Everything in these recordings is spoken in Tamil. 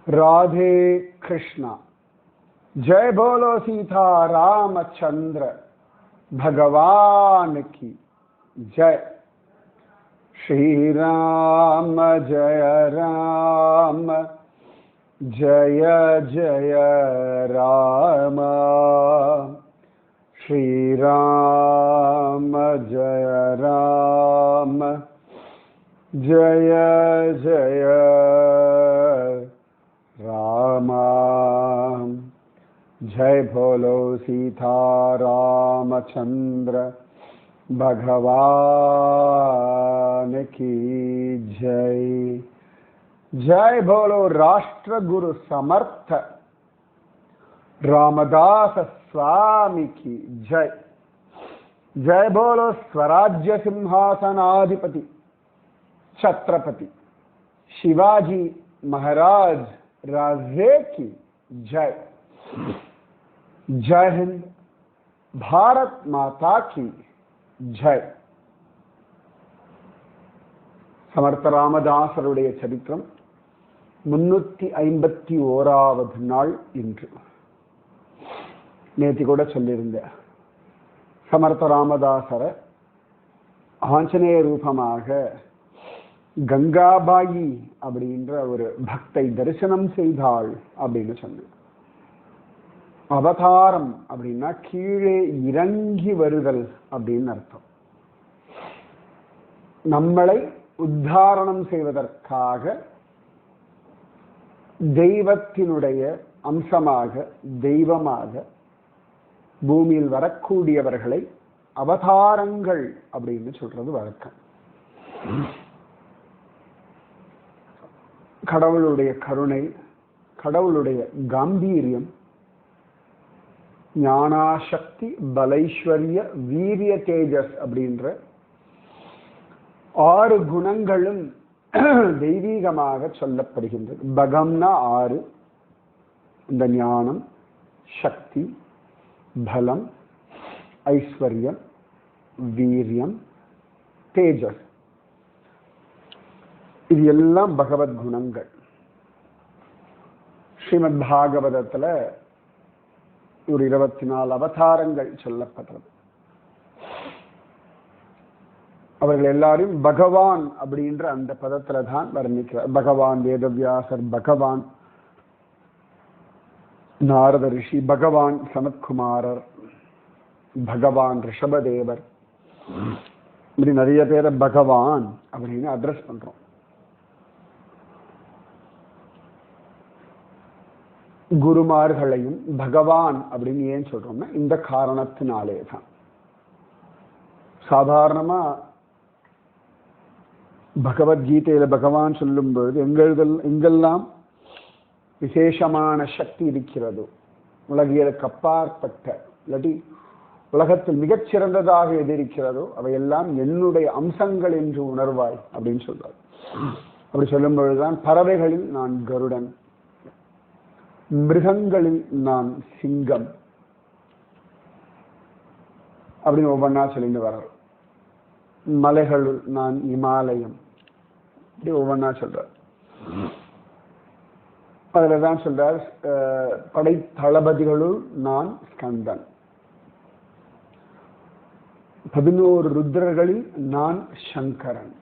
राधे कृष्णा। जय बोलो सीता रामचंद्र भगवान की जय। श्री राम जय राम जय जय राम। श्री राम जय राम जय जय राम। जय बोलो सीता रामचंद्र भगवान की जय। जय बोलो राष्ट्र गुरु समर्थ रामदास स्वामी की जय। जय बोलो स्वराज्य सिंहासनाधिपति छत्रपति शिवाजी महाराज राजे की जय। जय हिंद। भारत माता की जय। समर्थ ராமதாசருடைய சரித்திரம் 351வது நாள் இன்று. நேத்தி கூட சொல்லியிருந்தேன், சமர்த்த ராமதாசரை ஆஞ்சநேய ரூபமாக கங்காபாயி அப்படின்ற ஒரு பக்தை தரிசனம் செய்தாள் அப்படின்னு சொன்னேன். அவதாரம் அப்படின்னா கீழே இறங்கி வருதல் அப்படின்னு அர்த்தம். நம்மளை உத்தாரணம் செய்வதற்காக தெய்வத்தினுடைய அம்சமாக தெய்வமாக பூமியில் வரக்கூடியவர்களை அவதாரங்கள் அப்படின்னு சொல்றது வழக்கம். கடவுளுடைய கருணை, கடவுளுடைய காம்பீரியம், ஞானாசக்தி, பலைஸ்வர்ய, வீரிய, தேஜஸ் அப்படின்ற 6 குணங்களும் தெய்வீகமாக சொல்லப்படுகின்றது. பகம்னா 6, இந்த ஞானம், சக்தி, பலம், ஐஸ்வர்யம், வீரியம், தேஜஸ், இது எல்லாம் பகவத் குணங்கள். ஸ்ரீமத் பாகவதத்துல ஒரு 24 அவதாரங்கள் சொல்லப்படுறது. அவர்கள் எல்லாரும் பகவான் அப்படின்ற அந்த பதத்துல தான் வர்ணிக்கிறார். பகவான் வேதவியாசர், பகவான் நாரத ரிஷி, பகவான் சனத்குமாரர், பகவான் ரிஷபதேவர், இப்படி நிறைய பேரை பகவான் அப்படின்னு அட்ரஸ் பண்றோம். குருமார்களையும் பகவான் அப்படின்னு ஏன் சொல்றோம்னா இந்த காரணத்தினாலே தான். சாதாரணமா பகவத்கீதையில பகவான் சொல்லும் பொழுது எங்கெல்லாம் விசேஷமான சக்தி இருக்கிறதோ, உலகியலுக்கு அப்பாற்பட்ட இல்லாட்டி உலகத்தில் மிகச்சிறந்ததாக எது இருக்கிறதோ அவையெல்லாம் என்னுடைய அம்சங்கள் என்று உணர்வாய் அப்படின்னு சொல்றார். அப்படி சொல்லும் பொழுதுதான் பறவைகளில் நான் கருடன், மிருகங்களில் நான் சிங்கம் அப்படின்னு ஒவ்வொன்றா சொல்லிட்டு வர, மலைகளுள் நான் இமாலயம் இப்படி ஒவ்வொன்றா சொல்றார். அதுலதான் சொல்றார், படை தளபதிகளுள் நான் ஸ்கந்தன், 11 ருத்ரர்களில் நான் சங்கரன்,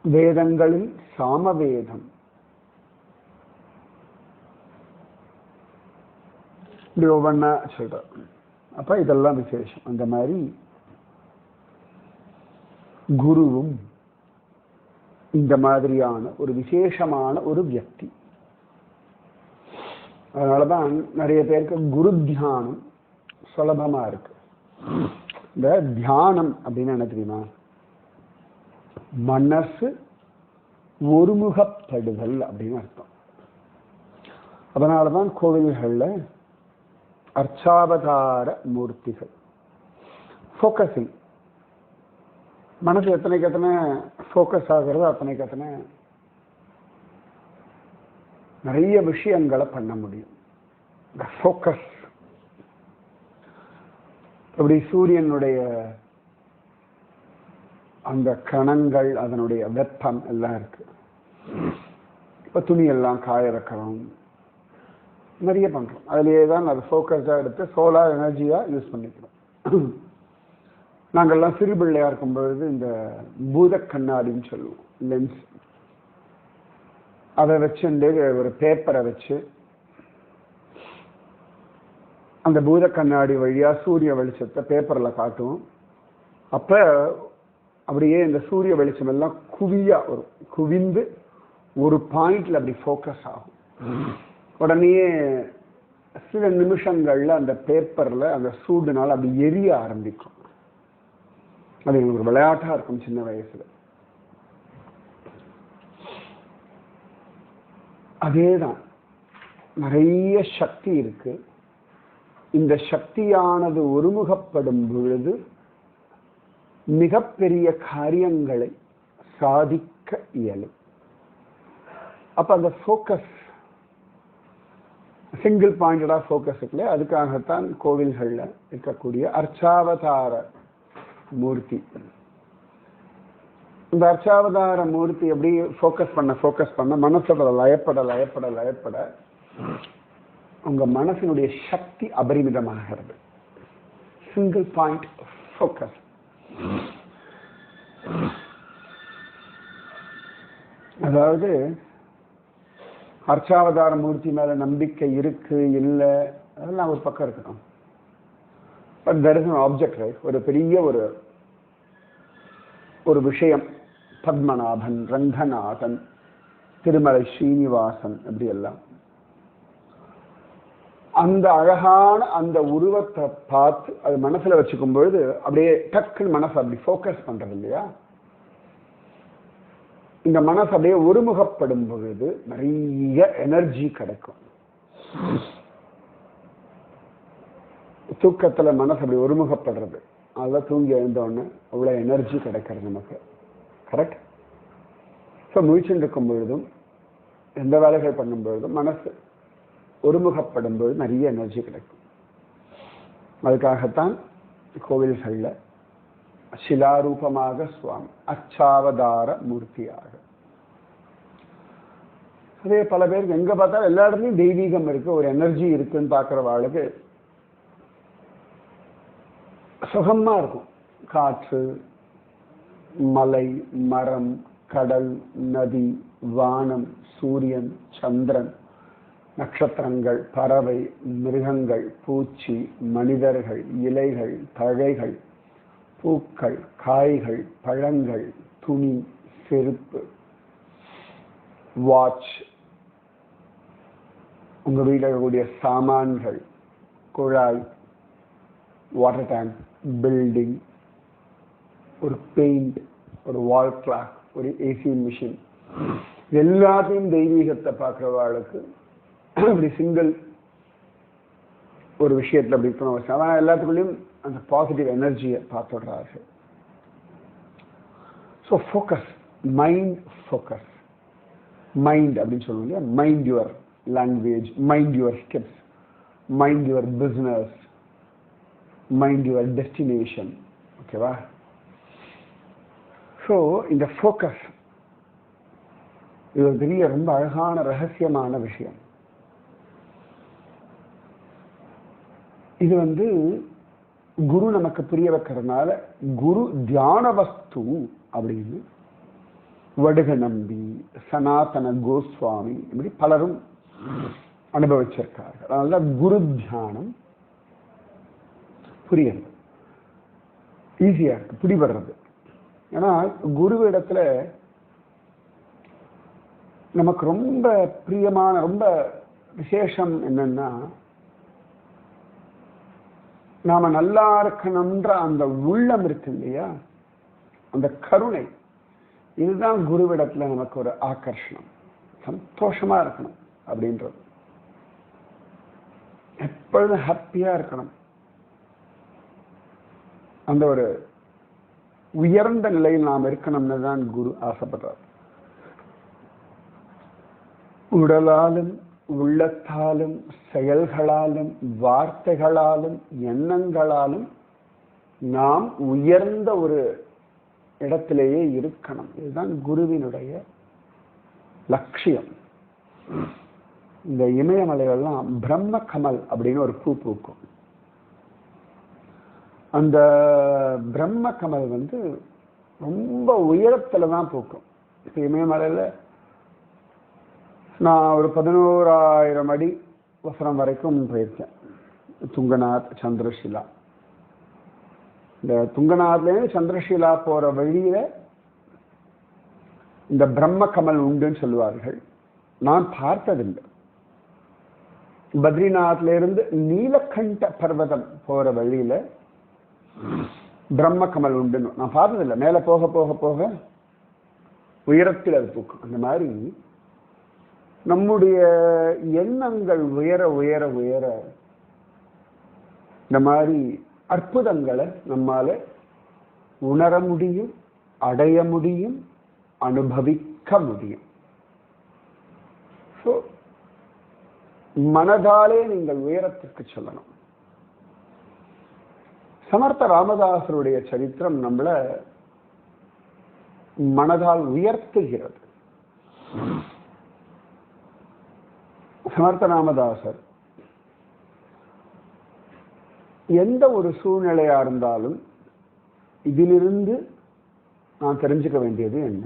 வேதங்களில் சாமவேதம், இப்படி ஒவ்வொன்னா சொல்ற. அப்ப இதெல்லாம் விசேஷம். அந்த மாதிரி குருவும் இந்த மாதிரியான ஒரு விசேஷமான ஒரு வியக்தி. அதனாலதான் நிறைய பேருக்கு குரு தியானம் சுலபமா இருக்கு. இந்த தியானம் அப்படின்னு என்ன தெரியுமா? மனசு ஒருமுகப்படுதல் அப்படின்னு அர்த்தம். அதனாலதான் கோவில்கள்ல அர்ச்சாவதார மூர்த்திகள், ஃபோக்கஸிங், மனசு எத்தனைக்கு எத்தனை ஃபோக்கஸ் ஆகிறது அத்தனைக்கு எத்தனை நிறைய விஷயங்களை பண்ண முடியும். ஃபோக்கஸ் அப்படி சூரியனுடைய அந்த கணங்கள், அதனுடைய வெப்பம் எல்லாம் இருக்கு. இப்போ துணியெல்லாம் காய வைக்கிறோம், நிறைய பண்றோம். அதுலேயே தான் அதை ஃபோக்கஸாக எடுத்து சோலார் எனர்ஜியாக யூஸ் பண்ணிக்கிறோம். நாங்கள்லாம் சிறு பிள்ளையா இருக்கும் பொழுது இந்த பூத கண்ணாடின்னு சொல்லுவோம், லென்ஸ். அதை வச்சுட்டு ஒரு பேப்பரை வச்சு அந்த பூத கண்ணாடி வழியா சூரிய வெளிச்சத்தை பேப்பர்ல காட்டுவோம். அப்ப அப்படியே இந்த சூரிய வெளிச்சம் எல்லாம் குவியா வரும், குவிந்து ஒரு பாயிண்ட்ல அப்படி ஃபோக்கஸ் ஆகும். உடனே சில நிமிஷங்கள்ல அந்த பேப்பர்ல அந்த சூடுனால அப்படி எரிய ஆரம்பிக்கும். அது எங்களுக்கு ஒரு விளையாட்டா இருக்கும் சின்ன வயசுல. அதேதான், நிறைய சக்தி இருக்கு. இந்த சக்தியானது ஒருமுகப்படும் பொழுது மிகப்பெரிய காரியங்களை சாதிக்க இயலும். அப்ப அந்த ஃபோக்கஸ், சிங்கிள் பாயிண்டடா ஃபோக்கஸ் இருக்குல்ல, அதுக்காகத்தான் கோவில்கள்ல இருக்கக்கூடிய அர்ச்சாவதார மூர்த்தி. இந்த அர்ச்சாவதார மூர்த்தி எப்படி ஃபோக்கஸ் பண்ண மனசோட லயப்பட உங்க மனசினுடைய சக்தி அபரிமிதமாகிறது. Single point focus. அதாவது அர்ச்சாவதார மூர்த்தி மேல நம்பிக்கை இருக்கு இல்லை அதெல்லாம் ஒரு பக்கம் இருக்கணும். But there is an object, right? ஒரு பெரிய ஒரு விஷயம், பத்மநாபன், ரங்கநாதன், திருமலை ஸ்ரீனிவாசன், அப்படி எல்லாம் அந்த அழகான அந்த உருவத்தை பார்த்து அது மனசுல வச்சுக்கும் பொழுது அப்படியே டக்குன்னு மனசு அப்படி ஃபோக்கஸ் பண்றது இல்லையா? இந்த மனசு அப்படியே ஒருமுகப்படும் பொழுது நிறைய எனர்ஜி கிடைக்கும். தூக்கத்துல மனசு அப்படி ஒருமுகப்படுறது, அதெல்லாம் தூங்கி எழுந்தோடனே அவ்வளவு எனர்ஜி கிடைக்கிறது நமக்கு. கரெக்ட்? ஸோ முழிச்சுட்டு இருக்கும் பொழுதும் எந்த வேலைகள் பண்ணும் பொழுதும் மனசு ஒருமுகப்படும் பொழுது நிறைய எனர்ஜி கிடைக்கும். அதுக்காகத்தான் கோவில்கள்ல சிலாரூபமாக சுவாமி, அர்ச்சாவதார மூர்த்தியாக. அதே பல பேருக்கு எங்க பார்த்தாலும் எல்லா இடத்துலையும் தெய்வீகம் இருக்கு, ஒரு எனர்ஜி இருக்குன்னு பார்க்குறவாளுக்கு சுகமா இருக்கும். காற்று, மலை, மரம், கடல், நதி, வானம், சூரியன், சந்திரன், நட்சத்திரங்கள், பறவை, மிருகங்கள், பூச்சி, மனிதர்கள், இலைகள், தழைகள், பூக்கள், காய்கள், பழங்கள், துணி, செருப்பு, வாட்ச், உங்க வீட்டில் இருக்கக்கூடிய சாமான்கள், குழாய், வாட்டர் டேங்க், பில்டிங், ஒரு பெயிண்ட், ஒரு வால் கிளாக், ஒரு ஏசி மிஷின், எல்லாத்தையும் தெய்வீகத்தை பார்க்கிறவாளுக்கு அப்படி சிங்கிள் ஒரு விஷயத்துல அப்படி இருக்கணும் அவசியம். ஆனால் எல்லாத்துக்குள்ளேயும் அந்த பாசிட்டிவ் எனர்ஜியை பார்த்துடுறாரு. So focus, mind focus. Mind அப்படின்னு சொல்லுவோம் இல்லையா? Mind your language, mind your steps, mind your business, mind your destination. ஓகேவா? ஸோ இந்த ஃபோக்கஸ் இது ஒரு பெரிய ரொம்ப அழகான ரகசியமான விஷயம். இது குரு நமக்கு புரிய வைக்கிறதுனால குரு தியான வஸ்து அப்படின்னு வடுக நம்பி, சனாதன கோஸ்வாமி, இப்படி பலரும் அனுபவிச்சிருக்கார்கள். அதனால குரு தியானம் புரியுது, ஈஸியா இருக்கு, பிடிபடுறது. ஏன்னா குருவிடத்துல நமக்கு ரொம்ப பிரியமான ரொம்ப விசேஷம் என்னன்னா, நாம நல்லா இருக்கணும்ன்ற அந்த உள்ளம் இருக்கு இல்லையா, அந்த கருணை, இதுதான் குருவிடத்துல நமக்கு ஒரு ஆகர்ஷணம். சந்தோஷமா இருக்கணும் அப்படின்றது, எப்பொழுதும் ஹாப்பியா இருக்கணும், அந்த ஒரு உயர்ந்த நிலையில் நாம் இருக்கணும்னு தான் குரு ஆசைப்படுறார். உடலாலும் உள்ளத்தாலும் செயல்களாலும் வார்த்தைகளாலும் எண்ணங்களாலும் நாம் உயர்ந்த ஒரு இடத்திலேயே இருக்கணும். இதுதான் குருவினுடைய லட்சியம். இந்த இமயமலைகள்லாம் பிரம்ம கமல் அப்படின்னு ஒரு பூ பூக்கும். அந்த பிரம்ம கமல் ரொம்ப உயரத்துல தான் பூக்கும். இப்போ இமயமலையில நான் ஒரு 11,000 அடி வசனம் வரைக்கும் போயிருக்கேன். துங்கநாத், சந்திரஷிலா. இந்த துங்கநாத்லேருந்து சந்திரஷிலா போற வழியில இந்த பிரம்ம கமல் உண்டுன்னு சொல்லுவார்கள். நான் பார்த்ததில்லை. பத்ரிநாத்ல இருந்து நீலகண்ட பர்வதம் போற வழியில பிரம்ம கமல் உண்டுன்னு நான் பார்த்ததில்லை. மேல போக போக போக உயரத்தில் அது பூக்கும். அந்த மாதிரி நம்முடைய எண்ணங்கள் உயர உயர உயர இந்த மாதிரி அற்புதங்களை நம்மால உணர முடியும், அடைய முடியும், அனுபவிக்க முடியும். மனதாலே நீங்கள் உயரத்திற்கு சொல்லணும். சமர்த்த ராமதாசருடைய சரித்திரம் நம்மளை மனதால் உயர்த்துகிறது. சமர்த்த ராமதாசர் எந்த ஒரு சூழ்நிலையா இருந்தாலும் இதிலிருந்து நான் தெரிஞ்சுக்க வேண்டியது என்ன,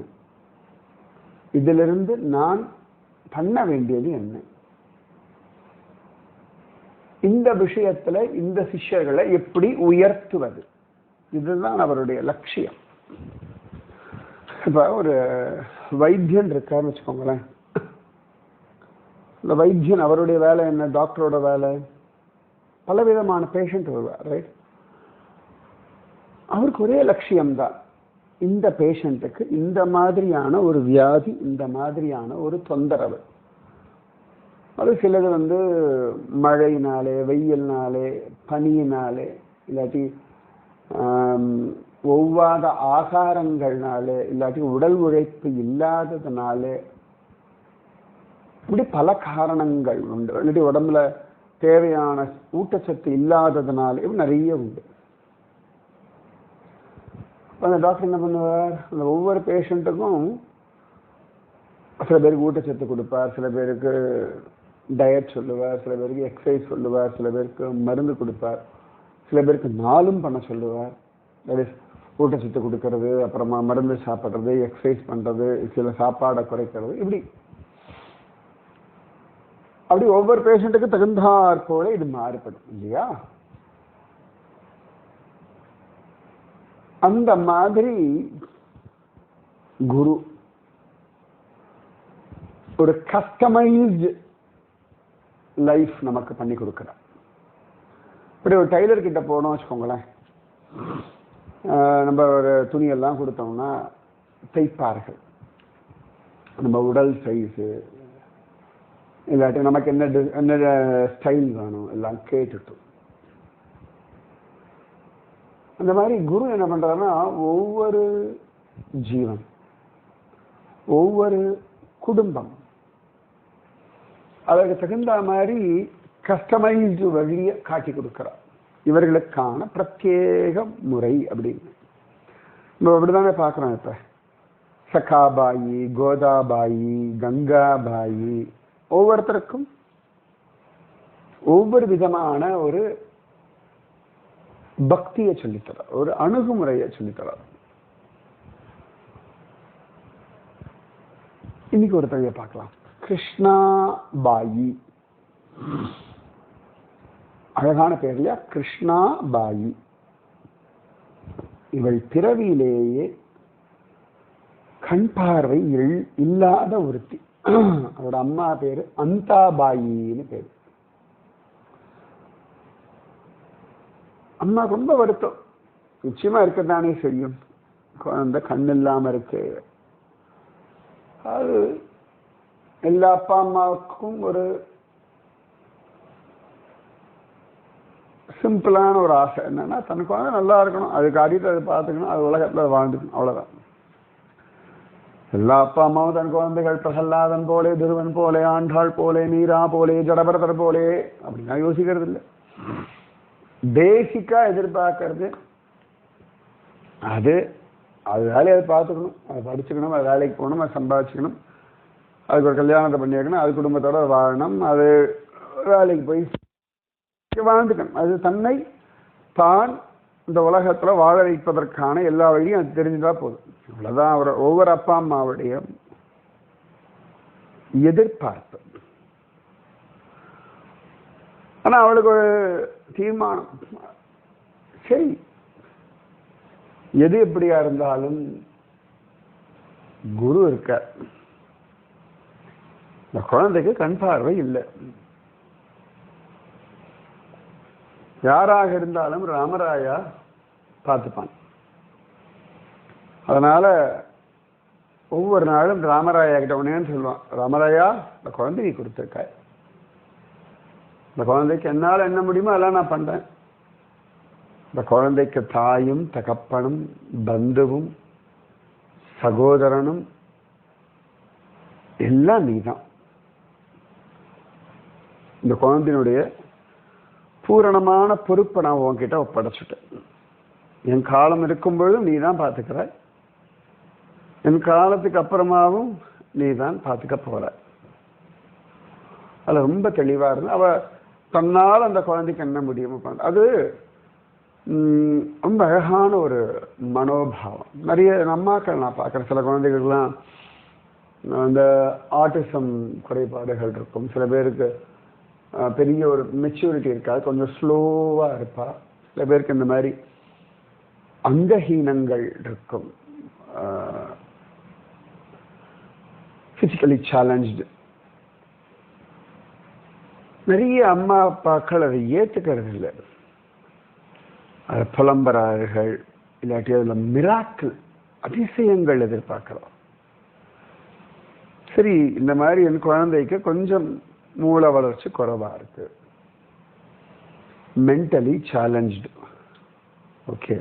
இதிலிருந்து நான் பண்ண வேண்டியது என்ன, இந்த விஷயத்துல இந்த சிஷ்யர்களை எப்படி உயர்த்துவது, இதுதான் அவருடைய லட்சியம். இப்ப ஒரு வைத்தியன் இருக்காருன்னு வச்சுக்கோங்களேன். இந்த வைத்தியன் அவருடைய வேலை என்ன? டாக்டரோட வேலை பலவிதமான பேஷண்ட் வருவார், ரைட்? அவருக்கு ஒரே லட்சியம்தான், இந்த பேஷண்ட்டுக்கு இந்த மாதிரியான ஒரு வியாதி, இந்த மாதிரியான ஒரு தொந்தரவு. அது சிலது மழையினாலே, வெயில்னாலே, பனியினாலே, இல்லாட்டி ஒவ்வாத ஆகாரங்கள்னாலே, இல்லாட்டி உடல் உழைப்பு இல்லாததுனாலே, இப்படி பல காரணங்கள் உண்டு. இல்லாட்டி உடம்புல தேவையான ஊட்டச்சத்து இல்லாததுனால இப்படி நிறைய உண்டு. அந்த டாக்டர் என்ன பண்ணுவார்? அந்த ஒவ்வொரு பேஷண்ட்டுக்கும் சில பேருக்கு ஊட்டச்சத்து கொடுப்பார், சில பேருக்கு டயட் சொல்லுவார், சில பேருக்கு எக்ஸசைஸ் சொல்லுவார், சில பேருக்கு மருந்து கொடுப்பார், சில பேருக்கு நாளும் பண்ண சொல்லுவார். ஊட்டச்சத்து கொடுக்கறது, அப்புறமா மருந்து சாப்பிட்றது, எக்ஸசைஸ் பண்றது, சில சாப்பாடை குறைக்கிறது, இப்படி அப்படி ஒவ்வொரு பேஷண்ட்டுக்கு தகுந்தாற் போல இது மாறுபடும் இல்லையா? அந்த மாதிரி குரு ஒரு கஸ்டமைஸ்டு லைஃப் நமக்கு பண்ணி கொடுக்கிறார். இப்படி ஒரு டைலர் கிட்ட போனோம் வச்சுக்கோங்களேன், நம்ம ஒரு துணியெல்லாம் கொடுத்தோம்னா தைப்பார்கள். நம்ம உடல் சைஸு, இல்லாட்டி நமக்கு என்ன ஸ்டைல் வேணும் எல்லாம் கேட்டுட்டு. அந்த மாதிரி குரு என்ன பண்றாருன்னா, ஒவ்வொரு ஜீவன், ஒவ்வொரு குடும்பம் அதற்கு தகுந்த மாதிரி கஸ்டமைஸ்டு வழியை காட்டி கொடுக்கிறார். இவர்களுக்கான பிரத்யேக முறை அப்படின்னு நம்ம அப்படிதானே பார்க்குறோம். இப்போ சகாபாயி, கோதாபாயி, கங்காபாயி, ஒவ்வொருத்தருக்கும் ஒவ்வொரு விதமான ஒரு பக்தியை சொல்லித்தரார், ஒரு அணுகுமுறையை சொல்லித்தரார். இன்னைக்கு ஒரு தகையை பார்க்கலாம். கிருஷ்ணாபாயி, அழகான பேர் இல்லையா? கிருஷ்ணாபாயி. இவள் பிறவியிலேயே கண் பார்வை இல்லாத ஒருத்தி. அவரோட அம்மா பேரு அந்தாபாயின்னு பேரு. அம்மா ரொம்ப வருத்தம், நிச்சயமா இருக்கத்தானே செய்யும், குழந்தை கண் இல்லாம இருக்கு. அது எல்லா அப்பா அம்மாவுக்கும் ஒரு சிம்பிளான ஒரு ஆசை என்னன்னா, தன் குழந்தை நல்லா இருக்கணும், அதுக்கு அடித்து அதை பார்த்துக்கணும், அது உலகத்துல வாழ்ந்துக்கணும், அவ்வளவுதான். எல்லா அப்பா அம்மாவும் தன் குழந்தைகள் பிரகல்லாதன் போலே, துருவன் போலே, ஆண்டாள் போலே, நீரா போலே, ஜடபரதர் போலே அப்படின்னா யோசிக்கிறது இல்லை. பேசிக்கா எதிர்பார்க்கறது அது வேலையை அதை பார்த்துக்கணும், அதை படிச்சுக்கணும், அது வேலைக்கு போகணும், அதை சம்பாதிச்சுக்கணும், அதுக்கு ஒரு கல்யாணத்தை பண்ணி வைக்கணும், அது குடும்பத்தோட வாழணும், அது வேலைக்கு போய் வாழ்ந்துக்கணும். அது தன்னை தான் இந்த உலகத்துல வாழ வைப்பதற்கான எல்லா வழியும் அது தெரிஞ்சுட்டா போதும். அவ்வளவுதான் அவர் ஒவ்வொரு அப்பா அம்மாவுடைய எதிர்பார்ப்பு. ஆனா அவளுக்கு ஒரு தீர்மானம், சரி எது எப்படியா இருந்தாலும் குரு இருக்க, இந்த குழந்தைக்கு கண் பார்வை இல்லை, யாராக இருந்தாலும் ராமராயா பார்த்துப்பான். அதனால ஒவ்வொரு நாளும் ராமராயா கிட்ட உடனேன்னு சொல்லுவான், ராமராயா இந்த குழந்தைக்கு கொடுத்துருக்க, இந்த குழந்தைக்கு என்னால் என்ன முடியுமோ அதெல்லாம் நான் பண்றேன். இந்த குழந்தைக்கு தாயும் தகப்பனும் பந்துவும் சகோதரனும் எல்லாம் நீதான். இந்த குழந்தையினுடைய பூரணமான பொறுப்பை நான் உன்கிட்ட ஒப்படைச்சுட்டேன். என் காலம் இருக்கும் பொழுதும் நீ தான் பார்த்துக்கிற, என் காலத்துக்கு அப்புறமாவும் நீ தான் பார்த்துக்க போற. அதுல ரொம்ப தெளிவா இருந்து அவ தன்னால் அந்த குழந்தைக்கு என்ன முடியுமோ அது ரொம்ப அழகான ஒரு மனோபாவம். நிறைய அம்மாக்கள் நான் பார்க்குறேன், சில குழந்தைகளுக்கெல்லாம் அந்த ஆட்டிசம் குறைபாடுகள் இருக்கும், சில பேருக்கு பெரிய ஒரு மெச்சூரிட்டி இருக்காது, கொஞ்சம் ஸ்லோவா இருப்பா, சில பேருக்கு இந்த மாதிரி அங்கஹீனங்கள் இருக்கும், பிசிக்கலி சேலஞ்சு. நிறைய அம்மா அப்பாக்கள் அதை ஏற்றுக்கிறது இல்லை, அதை புலம்புறார்கள், இல்லாட்டி அதில் மிராக்கிள் அதிசயங்கள் எதிர்பார்க்கிறோம். சரி, இந்த மாதிரி என் குழந்தைக்கு கொஞ்சம் மூளை வளர்ச்சி குறைவா இருக்கு, மென்டலி சேலஞ்சு, ஓகே,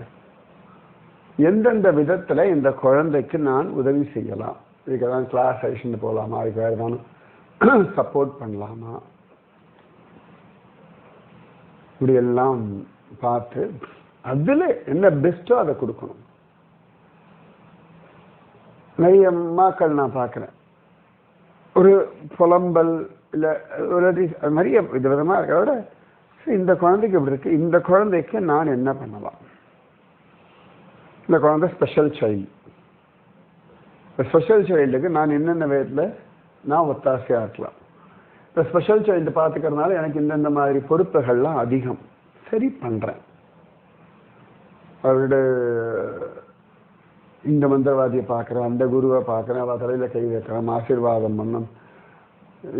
எந்தெந்த விதத்துல இந்த குழந்தைக்கு நான் உதவி செய்யலாம், இதுக்கு தான் கிளாஸ் அடிஷன் போகலாமா, அதுக்கு வேறு ஏதாவது சப்போர்ட் பண்ணலாமா, இப்படி எல்லாம் பார்த்து அதுல என்ன பெஸ்டோ அதை கொடுக்கணும். நிறைய அம்மாக்கள் நான் பார்க்கிறேன், ஒரு புலம்பல் இல்லை ஒரு நிறைய விதவிதமா இருக்கிறத விட, இந்த குழந்தைக்கு இப்படி இருக்கு, இந்த குழந்தைக்கு நான் என்ன பண்ணலாம், இந்த குழந்தை ஸ்பெஷல் சைல்டு, இந்த ஸ்பெஷல் சைல்டுக்கு நான் என்னென்ன விதத்தில் நான் ஒத்தாசையா இருக்கலாம், இந்த ஸ்பெஷல் சைல்டு பார்த்துக்கிறதுனால எனக்கு இந்தந்த மாதிரி பொறுப்புகள்லாம் அதிகம், சரி பண்றேன். அவரோட இந்த மந்திரவாதியை பார்க்குறேன், அந்த குருவை பார்க்குறேன், அவள் தலையில் கை வைக்கிறேன், ஆசீர்வாதம் பண்ணணும்,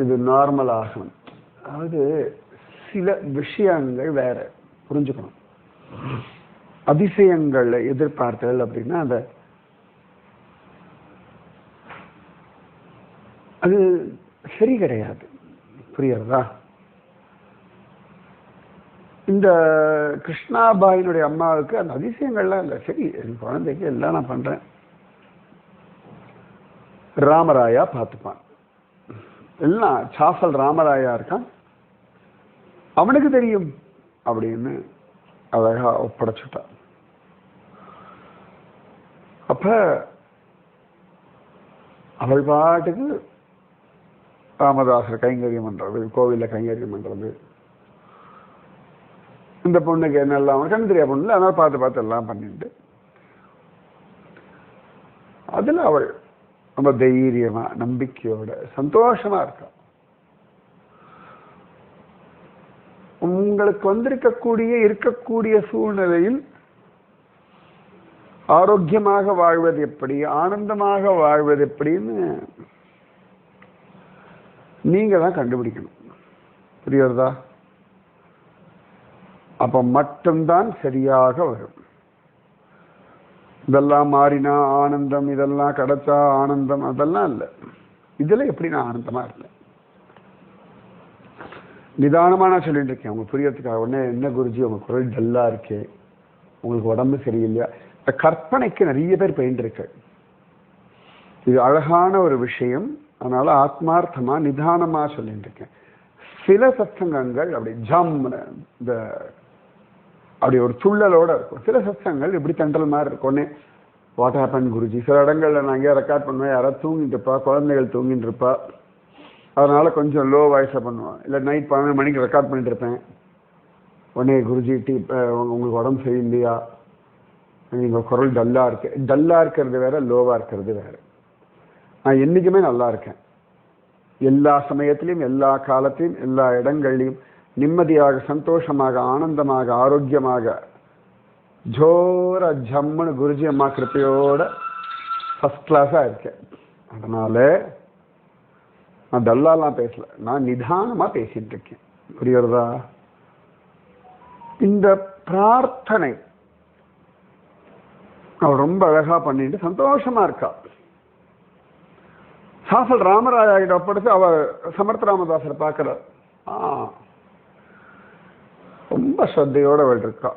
இது நார்மல் ஆகணும். அதாவது சில விஷயங்கள் வேற புரிஞ்சுக்கணும். அதிசயங்கள் எதிர்பார்த்தல் அப்படின்னா அது சரி கிடையாது, புரியுறதா? இந்த கிருஷ்ணாபாயினுடைய அம்மாவுக்கு அந்த அதிசயங்கள்லாம் இல்லை, சரி என் குழந்தைக்கு எல்லாம் நான் பண்றேன், ராமராயா பார்த்துப்பான், எல்லாம் சாஃபல் ராமராயா இருக்கான், அவனுக்கு தெரியும் அப்படின்னு அழகா ஒப்படைச்சுட்டான். அப்ப அவள் பாட்டுக்கு ராமதாசர் கைங்கரியம் பண்றது, கோவில்ல கைங்கரியம் பண்றது, இந்த பொண்ணுக்கு என்னெல்லாம் கண் தெரியா பொண்ணு, அதனால பார்த்து பார்த்து எல்லாம் பண்ணிட்டு அதுல அவள் ரொம்ப தைரியமா நம்பிக்கையோட சந்தோஷமா இருக்கா. உங்களுக்கு இருக்கக்கூடிய சூழ்நிலையில் ஆரோக்கியமாக வாழ்வது எப்படி, ஆனந்தமாக வாழ்வது எப்படின்னு நீங்க தான் கண்டுபிடிக்கணும், புரியுறதா? அப்ப மட்டும்தான் சரியாக வரும். இதெல்லாம் மாறினா ஆனந்தம், இதெல்லாம் கிடைச்சா ஆனந்தம், அதெல்லாம் இல்லை. இதுல எப்படி நான் ஆனந்தமா இருந்தேன், நிதானமா நான் சொல்லிட்டு இருக்கேன் உங்களுக்கு புரியறதுக்காக. உடனே என்ன குருஜி உங்க குரல் டல்லா இருக்கே, உங்களுக்கு உடம்பு சரியில்லையா? கற்பனைக்கு நிறைய பேர் பயின்று இருக்கு. இது அழகான ஒரு விஷயம், அதனால ஆத்மார்த்தமா நிதானமா சொல்லிட்டு இருக்கேன். சில சத்சங்கங்கள் அப்படி ஜாம்னு அப்படி ஒரு துள்ளலோட இருக்கும், சில சத்சங்கங்கள் இப்படி தண்டல் மாதிரி இருக்கும். உடனே வாட் ஹேப்பன் குருஜி, சில இடங்கள்ல நான் எங்கேயா ரெக்கார்ட் பண்ணுவேன், யாராவது தூங்கிட்டு இருப்பா, குழந்தைகள் தூங்கிட்டு இருப்பா, அதனால கொஞ்சம் லோ வாய்ஸாக பண்ணுவேன். இல்லை நைட் 12 மணிக்கு ரெக்கார்ட் பண்ணிட்டு இருப்பேன். உடனே குருஜி உங்களுக்கு உடம்பு சரியில்லையா, நீங்கள் குரல் டல்லாக இருக்கு. டல்லாக இருக்கிறது வேற, லோவாக இருக்கிறது வேற. நான் என்றைக்குமே நல்லா இருக்கேன். எல்லா சமயத்திலையும், எல்லா காலத்திலையும், எல்லா இடங்கள்லையும் நிம்மதியாக, சந்தோஷமாக, ஆனந்தமாக, ஆரோக்கியமாக, ஜோர ஜம்முன்னு குருஜி அம்மா கிருப்பையோட ஃபர்ஸ்ட் கிளாஸாக இருக்கேன். அதனால நான் டல்லாலாம் பேசல, நான் நிதானமாக பேசிட்டு இருக்கேன். புரியுறதா? இந்த பிரார்த்தனை அவள் ரொம்ப அழகா பண்ணிட்டு சந்தோஷமா இருக்கா. சாஃபல் ராமராயா கிட்ட ஒப்படைச்சு அவ சமர்த்த ராமதாசரை பார்க்கிறார். ரொம்ப ஸ்ரத்தையோட அவள் இருக்கா.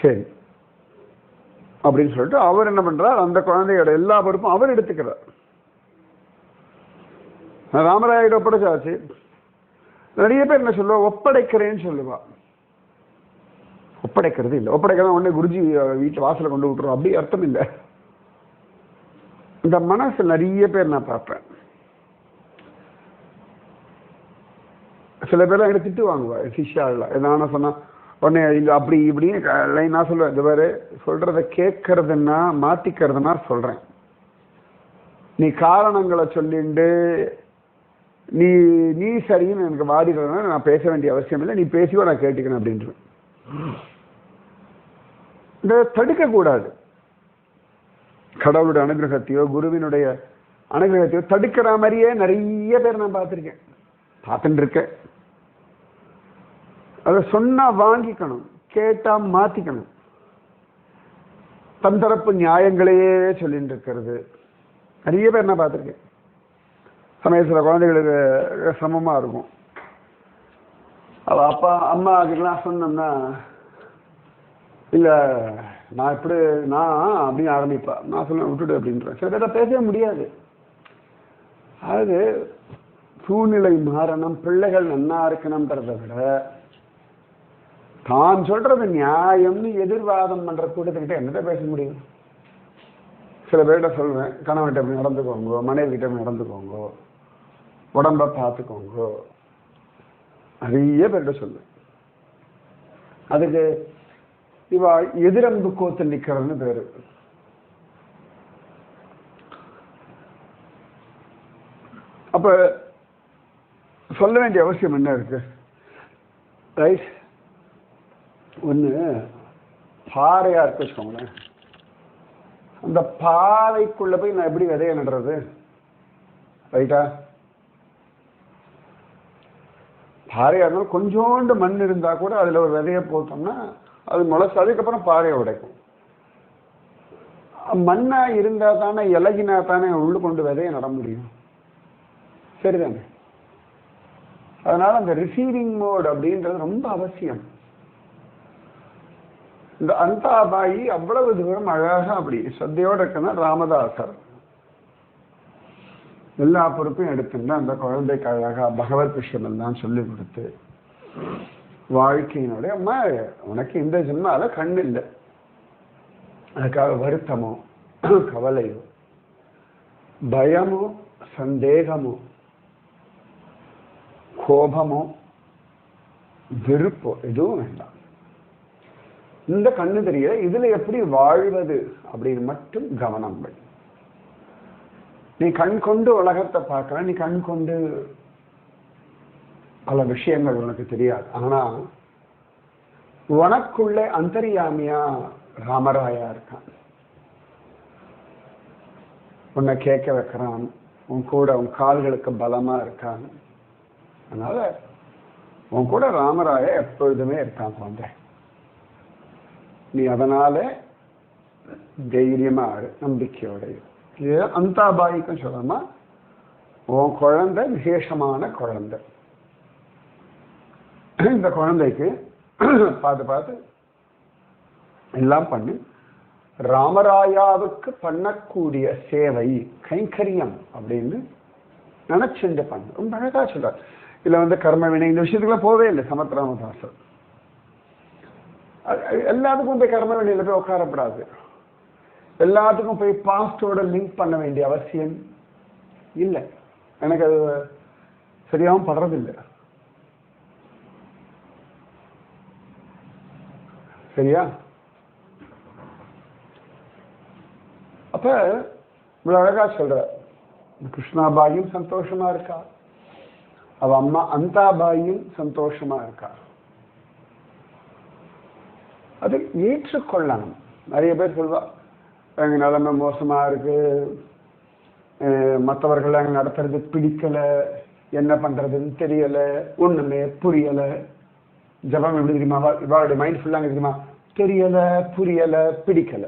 சரி அப்படின்னு சொல்லிட்டு அவர் என்ன பண்றார், அந்த குழந்தையோட எல்லா பொறுப்பும் அவர் எடுத்துக்கிறார். ராமராயா கிட்ட ஒப்படைச்சாச்சு. நிறைய பேர் என்ன சொல்லுவா, ஒப்படைக்கிறேன்னு சொல்லுவா. ஒப்படைக்கிறது இல்லை. ஒப்படைக்கிறதா உடனே குருஜி வீட்டு வாசலை கொண்டு விட்டுரும், அப்படி அர்த்தம் இல்லை. இந்த மனசு நிறைய பேர் நான் பார்ப்பேன். சில பேர்லாம் என்கிட்ட திட்டு வாங்குவா, சிஷ்யாவில் எதான சொன்னா உடனே இல்லை அப்படி இப்படின்னு நான் சொல்லுவேன். இந்த மாதிரி சொல்றத கேட்கறதுன்னா மாத்திக்கிறதுனா சொல்றேன். நீ காரணங்களை சொல்லிண்டு நீ நீ சரின்னு எனக்கு வாதிடுறதுனால நான் பேச வேண்டிய அவசியம் இல்லை, நீ பேசியோ நான் கேட்டுக்கணும் அப்படின்ற. இந்த தடுக்கக்கூடாது. கடவுளுடைய அனுகிரகத்தையோ குருவினுடைய அனுகிரகத்தையோ தடுக்கிற மாதிரியே நிறைய பேர் நான் பார்த்துருக்கேன், பார்த்துட்டு இருக்கேன். அதை சொன்னா வாங்கிக்கணும், கேட்டா மாத்திக்கணும். தன் தரப்பு நியாயங்களையே சொல்லிட்டு இருக்கிறது நிறைய பேர் நான் பார்த்துருக்கேன். சமயத்தில் குழந்தைகளுக்கு சிரமமா இருக்கும். அவ அப்பா அம்மா அதுக்கெல்லாம் சொன்னோம்னா இல்லை நான் இப்படி நான் அப்படின்னு ஆரம்பிப்பா. நான் சொல்லுவேன் விட்டுடு அப்படின்றேன். சில பேர் பேசவே முடியாது. அதாவது சூழ்நிலை மாறணும், பிள்ளைகள் நன்னா இருக்கணும்ன்றதை விட தான் சொல்றது நியாயம்னு எதிர்வாதம் பண்ற கூட்டத்துக்கிட்ட என்னதான் பேச முடியும்? சில பேர்கிட்ட சொல்வேன், கணவன்கிட்ட எப்படி நடந்துக்கோங்க, மனைவி கிட்ட எப்படி நடந்துக்கோங்க, உடம்ப பார்த்துக்கோங்க, நிறைய பேர்கிட்ட சொல்லுவேன். அதுக்கு இவா எதிரம்பு கோத்து நிக்கிறதுன்னு பேரு. அப்ப சொல்ல வேண்டிய அவசியம் என்ன இருக்கு? ரைட், ஒண்ணு பாறையா இருக்கு வச்சுக்கோங்களேன். அந்த பாறைக்குள்ள போய் நான் எப்படி விதைய நடுறது? ரைட்டா? பாறையா இருந்தாலும் கொஞ்சோண்டு மண் இருந்தா கூட அதுல ஒரு விதைய போட்டோம்னா அது முளைச்சு அதுக்கப்புறம் பாறையை உடைக்கும். மண்ணா இருந்தா தானே, இலகினா தானே உள்ள கொண்டு விதைய நட முடியும். சரிதானே? அதனால அந்த ரிசீவிங் மோட் அப்படின்றது ரொம்ப அவசியம். இந்த அந்தாபாயி அவ்வளவு தூரம் அழகா அப்படி சத்தையோட இருக்குன்னா ராமதாசர் எல்லா பொறுப்பையும் எடுத்துன்னா அந்த குழந்தைக்கு அழகா பகவத் விஷயம் எல்லாம் சொல்லி கொடுத்து வாழ்க்கையினுடைய அம்மா உனக்கு இந்த ஜென்மால கண்ணு இல்லை, அதுக்காக வருத்தமோ கவலையோ பயமோ சந்தேகமோ கோபமோ வெறுப்போ எதுவும் வேண்டாம். இந்த கண்ணு தெரியல, இதுல எப்படி வாழ்வது அப்படின்னு மட்டும் கவனம் வை. நீ கண் கொண்டு உலகத்தை பார்க்கல, நீ கண் கொண்டு பல விஷயங்கள் உனக்கு தெரியாது. ஆனா உனக்குள்ளே அந்தரியாமியா ராமராயா இருக்கான். உன்னை கேட்க வைக்கிறான், உன் கூட உன் கால்களுக்கு பலமா இருக்கான். அதனால உன் கூட ராமராயா எப்பொழுதுமே இருக்கான் குழந்தை. நீ அதனால தைரியமா நம்பிக்கையோட அந்தாபாய்க்கும் சொல்லமா உன் குழந்தை விசேஷமான குழந்தை. இந்த குழந்தைக்கு பார்த்து பார்த்து எல்லாம் பண்ணி ராமராயாவுக்கு பண்ணக்கூடிய சேவை கைங்கரியம் அப்படின்னு நினைச்சுட்டு பண்ண ரொம்ப அழகா சொல்றார். இதுல கர்ம வினை இந்த விஷயத்துக்குலாம் போவே இல்லை சமத் ராமதாசர். எல்லாத்துக்கும் போய் கர்ம வேண்டியில போய் உட்காரப்படாது. எல்லாத்துக்கும் போய் பாஸ்டோட லிங்க் பண்ண வேண்டிய அவசியம் இல்லை. எனக்கு அது சரியாகவும் படுறதில்லை. சரியா? அப்ப இவ்வளவு அழகா சொல்ற, கிருஷ்ணாபாயும் சந்தோஷமா இருக்கா, அவ அம்மா அந்தாபாயும் சந்தோஷமா இருக்கா. அதை ஏற்றுக்கொள்ளணும். நிறைய பேர் சொல்வா, எங்க நிலைமை மோசமா இருக்கு, மற்றவர்கள் அங்க நடத்துறது பிடிக்கல, என்ன பண்றதுன்னு தெரியல, ஒண்ணுமே புரியல. ஜபம் எப்படி தெரியுமா? இவாளுடைய மைண்ட் ஃபுல்லா தெரியுமா? தெரியல, புரியல, பிடிக்கல.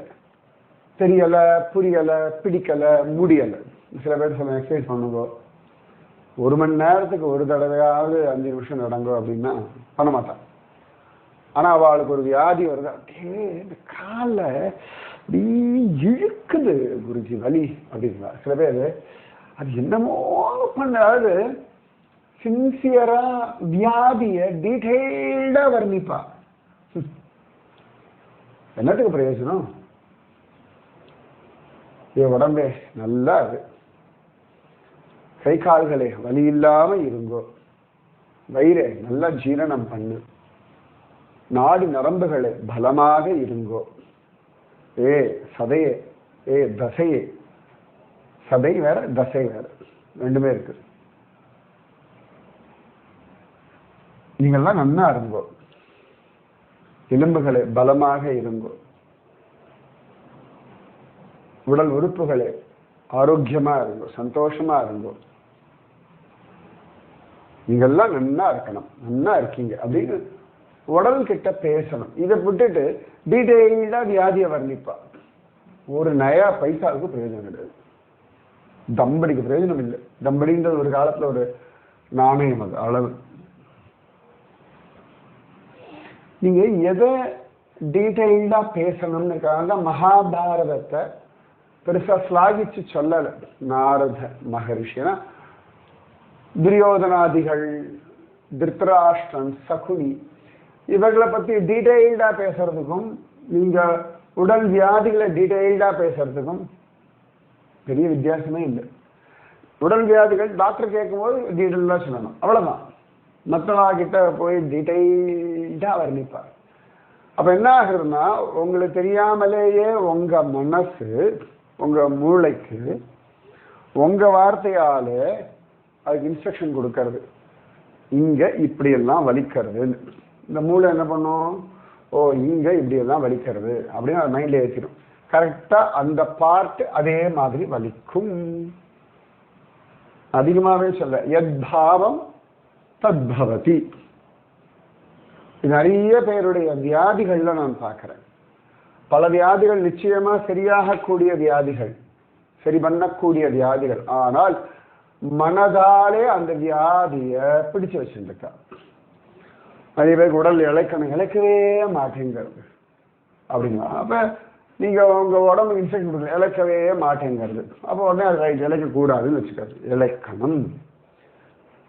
தெரியல, புரியல, பிடிக்கல, முடியல. சில பேர் சொல்ல எக்ஸசைஸ் பண்ணுங்க, 1 மணி நேரத்துக்கு ஒரு தடவையாவது 5 நிமிஷம் நடங்கோ அப்படின்னா பண்ண மாட்டான். ஆனா அவளுக்கு ஒரு வியாதி வருது, அப்படியே இந்த காலை அப்படி இழுக்குது குருஜி வலி அப்படிங்களா. சில பேர் அது என்னமோ பண்ணாது சின்சியரா வியாதிய டீட்டெயில்டா வர்ணிப்பா. என்னத்துக்கு பிரயோஜனம்? என் உடம்பே நல்லா அது, கை கால்களே வலி இல்லாம இருங்கோ, வயிறே நல்லா ஜீரணம் பண்ணு, நாடி நரம்புகளே பலமாக இருங்கோ, ஏ சதையே, ஏ தசையே, சதை வேற தசை வேற, ரெண்டுமே இருக்கு, நீங்கள்லாம் நன்னா இருங்கோ, எலும்புகளே பலமாக இருங்கோ, உடல் உறுப்புகளே ஆரோக்கியமா இருங்கோ, சந்தோஷமா இருங்கோ, நீங்கெல்லாம் நன்னா இருக்கணும், நன்னா இருக்கீங்க அப்படின்னு உடல் கிட்ட பேசணும். இதை விட்டுட்டு டீட்டெயில்டா வியாதியை வர்ணிப்பா. ஒரு நயா பைசாவுக்கு பிரயோஜனம் கிடையாது. தம்படிக்கு பிரயோஜனம் இல்லை. தம்படின்றது ஒரு காலத்துல ஒரு நாணயம், அது அளவு. நீங்க எதை டீட்டெயில்டா பேசணும்னு மகாபாரதத்தை பெருசா ஸ்லாகிச்சு சொல்லல நாரத மகரிஷி. ஏன்னா துரியோதனாதிகள், திருத்தராஷ்டிரன், சகுனி இவர்களை பத்தி டீட்டெயில்டா பேசுறதுக்கும் நீங்க உடல் வியாதிகளை டீட்டெயில்டா பேசுறதுக்கும் பெரிய வித்தியாசமே இல்லை. உடல் வியாதிகள் டாக்டர் கேட்கும்போது டீட்டெயில்டா சொல்லணும், அவ்வளவுதான். மற்றவங்கிட்ட போய் டீட்டெயில்டா வர்ணிப்பார். அப்ப என்ன ஆகுதுன்னா, உங்களுக்கு தெரியாமலேயே உங்க மனசு, உங்க மூளைக்கு உங்க வார்த்தையால அதுக்கு இன்ஸ்ட்ரக்ஷன் கொடுக்கறது, இங்க இப்படி எல்லாம் வலிக்கிறது. இந்த மூளை என்ன பண்ணும்? ஓ இங்க இப்படி எல்லாம் வலிக்கிறது அப்படின்னு அது மைண்ட்ல ஏற்றிடும். கரெக்டா அந்த பார்ட் அதே மாதிரி வலிக்கும். அதிகமாவே சொல்ல, எத் பாவம் தத்பவதி. நிறைய பேருடைய வியாதிகள்ல நான் பார்க்கிறேன். பல வியாதிகள் நிச்சயமா சரியாகக்கூடிய வியாதிகள், சரி பண்ணக்கூடிய வியாதிகள். ஆனால் மனதாலே அந்த வியாதிய பிடிச்சு வச்சுருக்கா. நிறைய பேருக்கு உடல் இழைக்கணும், இழைக்கவே மாட்டேங்கிறது அப்படிங்களா. அப்ப நீங்க உங்க உடம்பு இன்ஃபெக்ஷன் கொடுக்கல, இழைக்கவே மாட்டேங்கிறது. அப்போ உடனே அது ரைட், இழைக்க கூடாதுன்னு வச்சுக்காது. இழைக்கணும்,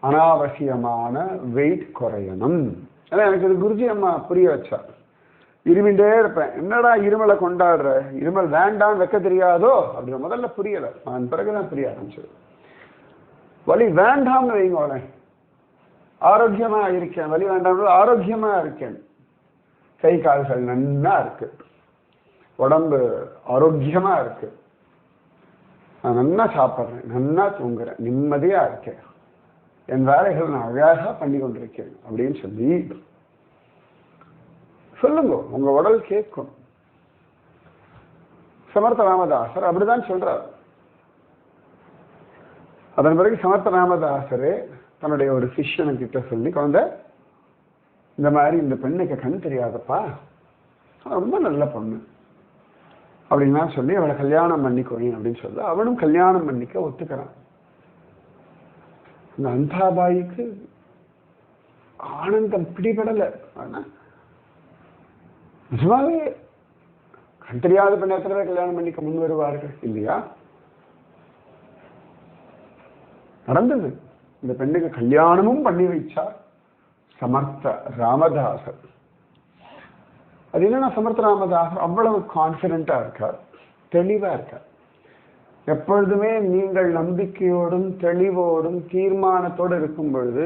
அனாவசியமான வெயிட் குறையணும். ஏன்னா எனக்கு இது குருஜி அம்மா புரிய வச்சா. இருமிண்டே இருப்பேன், என்னடா இருமலை கொண்டாடுற, இருமல் வேண்டாம் வைக்க தெரியாதோ அப்படின்னு முதல்ல புரியலை, நான் பிறகுதான் புரிய ஆரம்பிச்சது. வலி வேண்டாம்னு வைங்க, உடனே ஆரோக்கியமா இருக்கேன், வலி வேண்டாம் ஆரோக்கியமா இருக்கேன், கை கால்கள் நன்னா இருக்கு, உடம்பு ஆரோக்கியமா இருக்கு, நான் நன்னா சாப்பிட்றேன், நன்னா தூங்குறேன், நிம்மதியா இருக்கேன், என் வேலைகள் நான் அழகா பண்ணி கொண்டிருக்கேன் அப்படின்னு சொல்லி சொல்லுங்க. உங்க உடல் கேட்கும். சமர்த்த ராமதாசர் அப்படிதான் சொல்றார். அதன் பிறகு சமர்த்த ராமதாசரு தன்னுடைய ஒரு சிஷ்யனுக்கிட்ட சொல்லி, குழந்தை இந்த மாதிரி இந்த பெண்ணுக்கு கண் தெரியாதப்பா, ரொம்ப நல்ல பொண்ணு அப்படின்னா சொல்லி அவளை கல்யாணம் பண்ணிக்கோங்க அப்படின்னு சொல்ல அவனும் கல்யாணம் பண்ணிக்க ஒத்துக்கிறான். இந்த அந்தாபாய்க்கு ஆனந்தம் பிடிபடலை. ஆனா நிஜமாவே கண் தெரியாத பெண் எத்தனை பேர் கல்யாணம் பண்ணிக்க முன் வருவார்கள் இல்லையா? நடந்தது. இந்த பெண்ணுக்கு கல்யாணமும் பண்ணி வைச்சார் சமர்த்த ராமதாசர். அது என்னன்னா சமர்த்தராமதாசர் அவ்வளவு கான்ஃபிடென்ட்டா இருக்கார், தெளிவா இருக்கார். எப்பொழுதுமே நீங்கள் நம்பிக்கையோடும் தெளிவோடும் தீர்மானத்தோடு இருக்கும் பொழுது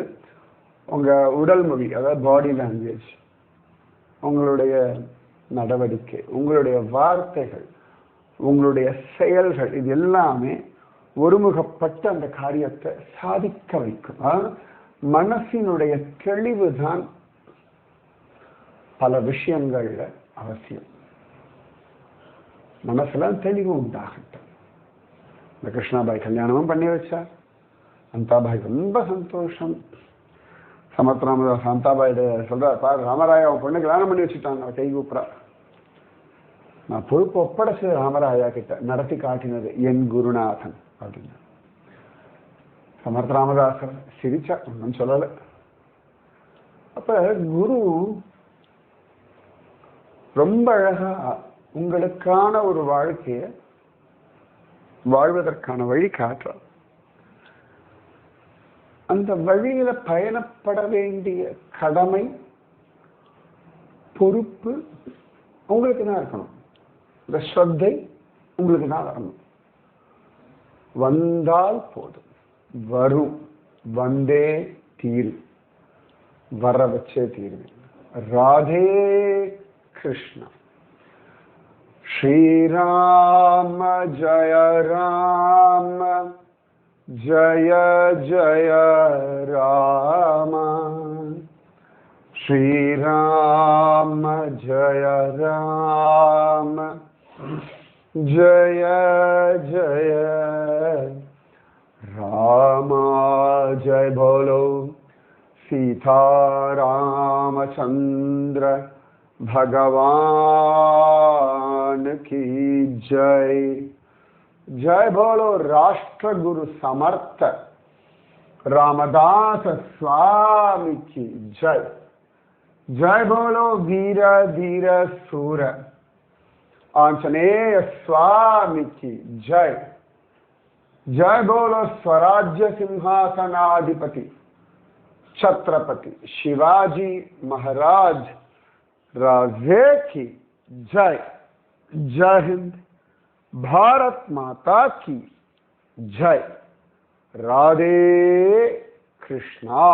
உங்க உடல் மொழி, அதாவது பாடி லாங்குவேஜ், உங்களுடைய நடவடிக்கை, உங்களுடைய வார்த்தைகள், உங்களுடைய செயல்கள், இது எல்லாமே ஒருமுகப்பட்ட அந்த காரியத்தை சாதிக்க வைக்கும். மனசினுடைய தெளிவு தான் பல விஷயங்கள்ல அவசியம். மனசுல தெளிவு உண்டாகட்டும். இந்த கிருஷ்ணாபாய் கல்யாணமும் பண்ணி வச்சார். அந்தாபாய் ரொம்ப சந்தோஷம். சமத்ராமதாஸ் சாந்தாபாயிட சொல்றார், பாரு ராமராயா அவன் பொண்ணு கல்யாணம் பண்ணி வச்சுட்டாங்க, கை கூப்புறா. நான் பொறுப்பு ஒப்படைச்சது ராமராயா கிட்ட, நடத்தி காட்டினது என் குருநாதன் அப்படின்னு. சமர்த்த ராமதாசர் சிரிச்சா, ஒன்றும் சொல்லலை. அப்ப குரு ரொம்ப அழகா உங்களுக்கான ஒரு வாழ்க்கைய வாழ்வதற்கான வழி காட்டுறார். அந்த வழியில பயணப்பட வேண்டிய கடமை, பொறுப்பு உங்களுக்கு தான் இருக்கணும். இந்த ஸ்ரத்தை உங்களுக்கு தான் வரணும். வந்தால் போதும், வரும், வந்தே தீரு, வர வச்சே தீருவேன். ராதே கிருஷ்ணா. ஸ்ரீராம ஜய ராம ஜய ஜய ராம. ஸ்ரீராம ஜய ராம ஜய ஜய ராம. ஜெய் போலோ सीतारामचंद्र भगवान की जय. जय बोलो राष्ट्र गुरु समर्थ रामदास स्वामी की जय. जय बोलो वीर धीर सूर आंजनेय स्वामी की जय. जय बोलो स्वराज्य सिंहासनाधिपति छत्रपति शिवाजी महाराज राजे की जय. जय हिंद. भारत माता की जय. राधे कृष्णा.